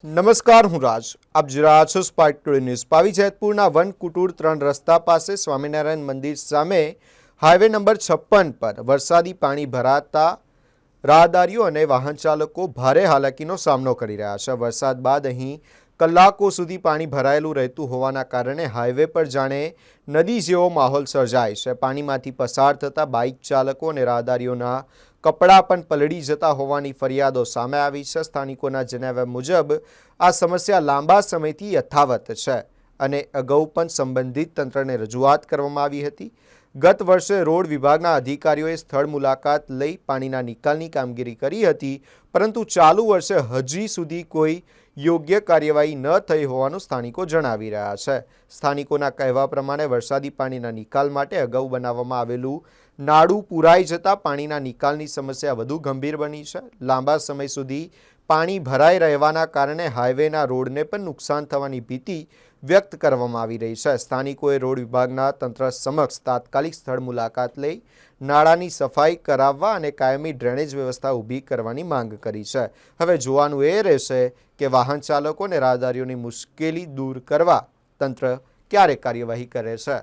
નમસ્કાર, હું રાજ. આપ જોઈ રહ્યા છો સ્પાર્ક ટુડે ન્યૂઝ. પાવી જેતપુરના વનકુટુર 3 રસ્તા પાસે સ્વામિનારાયણ મંદિર સામે હાઈવે નંબર 56 પર વરસાદી પાણી ભરાતા રાહદારીઓ અને વાહન ચાલકો ભારે હાલાકીનો સામનો કરી રહ્યા છે. વરસાદ બાદ અહીં કલાકો સુધી પાણી ભરાયેલું રહેતું હોવાના કારણે હાઈવે પર જાણે નદી જેવો માહોલ સર્જાય છે. પાણીમાંથી પસાર થતા બાઇક ચાલકો અને રાહદારીઓના કપડાં પણ પલળી જતા હોવાની ફરિયાદો સામે આવી છે. સ્થાનિકોના જણાવ્યા મુજબ આ સમસ્યા લાંબા સમયથી યથાવત છે અને અગાઉ પણ સંબંધિત તંત્રને રજૂઆત કરવામાં આવી હતી. ગત વર્ષે રોડ વિભાગના અધિકારીઓએ સ્થળ મુલાકાત લઈ પાણીના નિકાલની કામગીરી કરી હતી, પરંતુ ચાલુ વર્ષે હજી સુધી કોઈ યોગ્ય કાર્યવાહી ન થઈ હોવાનું સ્થાનિકો જણાવી રહ્યા છે. સ્થાનિકોના કહેવા પ્રમાણે વરસાદી પાણીના નિકાલ માટે અગાઉ બનાવવામાં આવેલું નાળું પુરાઈ જતાં પાણીના નિકાલની સમસ્યા વધુ ગંભીર બની છે. લાંબા સમય સુધી પાણી ભરાઈ રહેવાના કારણે હાઈવેના રોડને પણ નુકસાન થવાની ભીતિ વ્યક્ત કરવામાં આવી રહી છે. સ્થાનિકોએ રોડ વિભાગના તંત્ર સમક્ષ તાત્કાલિક સ્થળ મુલાકાત લઈ નાળાની સફાઈ કરાવવા અને કાયમી ડ્રેનેજ વ્યવસ્થા ઊભી કરવાની માંગ કરી છે. હવે જોવાનું એ રહેશે કે વાહન ચાલકો અને રાહદારીઓની મુશ્કેલી દૂર કરવા તંત્ર ક્યારે કાર્યવાહી કરે છે.